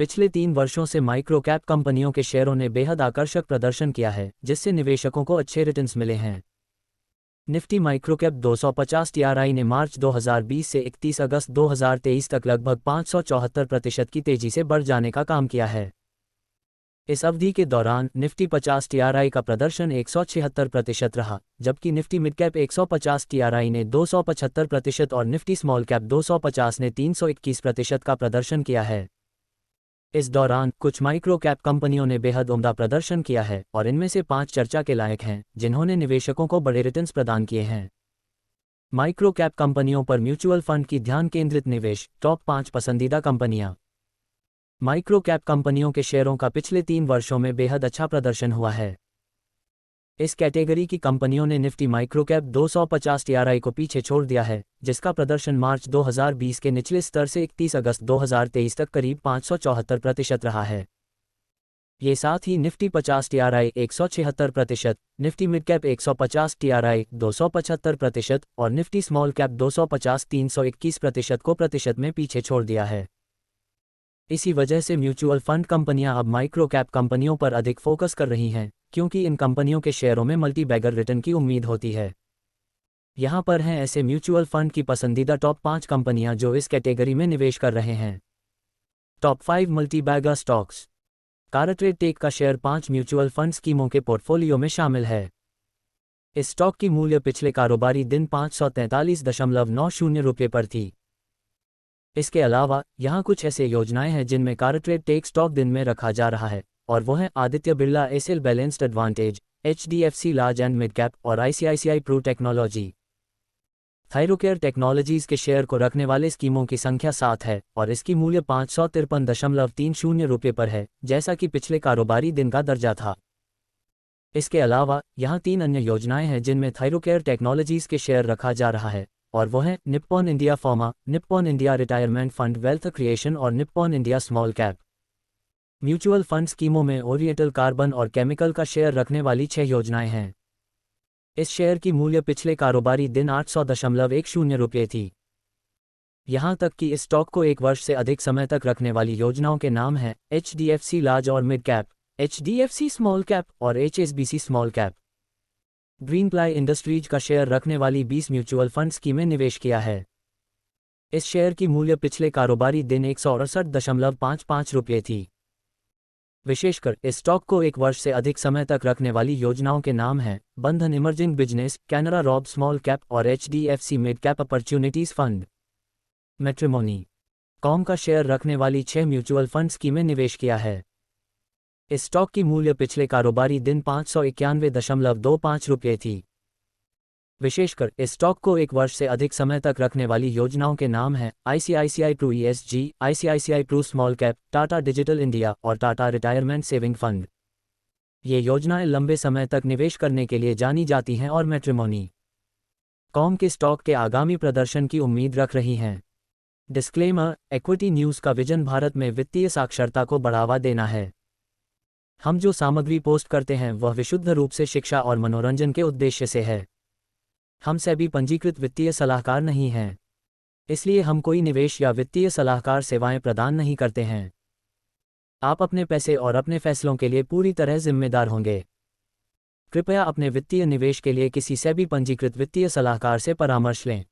पिछले 3 वर्षों से माइक्रो कैप कंपनियों के शेयरों ने बेहद आकर्षक प्रदर्शन किया है, जिससे निवेशकों को अच्छे रिटर्न्स मिले हैं। निफ्टी माइक्रोकैप 250 टीआरआई ने मार्च 2020 से 31 अगस्त 2023 तक लगभग 574% की तेजी से बढ़ जाने का काम किया है। इस अवधि के दौरान निफ्टी 50 टीआरआई का प्रदर्शन 176% रहा, जबकि निफ्टी मिडकैप 150 टीआरआई ने 275% और निफ्टी स्मॉल कैप 250 ने 321% का प्रदर्शन किया है। इस दौरान कुछ माइक्रो कैप कंपनियों ने बेहद उम्दा प्रदर्शन किया है और इनमें से 5 चर्चा के लायक हैं, जिन्होंने निवेशकों को बड़े रिटर्न्स प्रदान किए हैं। माइक्रो कैप कंपनियों पर म्यूचुअल फंड की ध्यान केंद्रित निवेश। टॉप 5 पसंदीदा कंपनियां। माइक्रो कैप कंपनियों के शेयरों का पिछले 3 वर्षों में बेहद अच्छा प्रदर्शन हुआ है। इस कैटेगरी की कंपनियों ने निफ्टी माइक्रोकैप 250 टीआरआई को पीछे छोड़ दिया है, जिसका प्रदर्शन मार्च 2020 के निचले स्तर से 31 अगस्त 2023 तक करीब 574% रहा है। ये साथ ही Nifty 50 TRI 176%, Nifty midcap 150 TRI 275% और निफ्टी स्मॉल कैप 250 321% को प्रतिशत में पीछे छोड़ दिया है। इसी वजह से म्यूचुअल फंड कंपनियां अब माइक्रो कैप कंपनियों पर अधिक फोकस कर रही हैं, क्योंकि इन कंपनियों के शेयरों में मल्टी बैगर रिटर्न की उम्मीद होती है। यहाँ पर हैं ऐसे म्यूचुअल फंड की पसंदीदा टॉप 5 कंपनियां जो इस कैटेगरी में निवेश कर रहे हैं। Top 5 multi bagger stocks. CarTrade tech का शेयर 5 म्यूचुअल फंड स्कीमों के पोर्टफोलियो में शामिल है। इस स्टॉक की मूल्य पिछले कारोबारी दिन 543.90 रुपये पर थी। इसके अलावा यहाँ कुछ ऐसे योजनाएं हैं जिनमें काराट्रेड टेक स्टॉक दिन में रखा जा रहा है, और वो हैं Aditya Birla SL balanced advantage, HDFC large and mid cap और ICICI Pru technology. Thyrocare technologies के शेयर को रखने वाले स्कीमों की संख्या 7 है और इसकी मूल्य 553.30 रुपये पर है, जैसा कि पिछले कारोबारी दिन का दर्जा था। इसके अलावा यहाँ 3 अन्य योजनाएं हैं जिनमें थायरोकेयर टेक्नोलॉजीज के शेयर रखा जा रहा है, और वो हैं Nippon India pharma, Nippon India retirement fund wealth creation और Nippon India small cap. Mutual fund स्कीमों में ओरिएंटल कार्बन और केमिकल का शेयर रखने वाली 6 योजनाएं हैं। इस शेयर की मूल्य पिछले कारोबारी दिन 800.10 रुपये थी। यहाँ तक कि इस स्टॉक को 1 वर्ष से अधिक समय तक रखने वाली योजनाओं के नाम हैं एचडीएफसी लार्ज और mid cap, HDFC small cap और HSBC small cap. Greenply industries का शेयर रखने वाली 20 म्यूचुअल फंड स्कीमें निवेश किया है। इस शेयर की मूल्य पिछले कारोबारी दिन 168.55 रुपये थी। विशेषकर इस स्टॉक को 1 वर्ष से अधिक समय तक रखने वाली योजनाओं के नाम हैं Bandhan emerging business, Canara Robeco small cap और HDFC mid cap opportunities fund. Matrimony com का शेयर रखने वाली 6 म्यूचुअल फंड स्कीमें निवेश किया है। इस स्टॉक की मूल्य पिछले कारोबारी दिन 591.25 रुपये थी। विशेषकर इस स्टॉक को 1 वर्ष से अधिक समय तक रखने वाली योजनाओं के नाम हैं ICICI Pru ESG, ICICI Pru small cap, Tata digital India और टाटा रिटायरमेंट सेविंग फंड। ये योजनाएं लंबे समय तक निवेश करने के लिए जानी जाती हैं और मैट्रिमोनी कॉम के स्टॉक के आगामी प्रदर्शन की उम्मीद रख रही हैं। डिस्क्लेमर: इक्विटी न्यूज़ का विजन भारत में वित्तीय साक्षरता को बढ़ावा देना है। हम जो सामग्री पोस्ट करते हैं वह विशुद्ध रूप से शिक्षा और मनोरंजन के उद्देश्य से है। हम सेबी पंजीकृत वित्तीय सलाहकार नहीं हैं, इसलिए हम कोई निवेश या वित्तीय सलाहकार सेवाएं प्रदान नहीं करते हैं। आप अपने पैसे और अपने फैसलों के लिए पूरी तरह जिम्मेदार होंगे। कृपया अपने वित्तीय निवेश के लिए किसी सेबी पंजीकृत वित्तीय सलाहकार से परामर्श लें।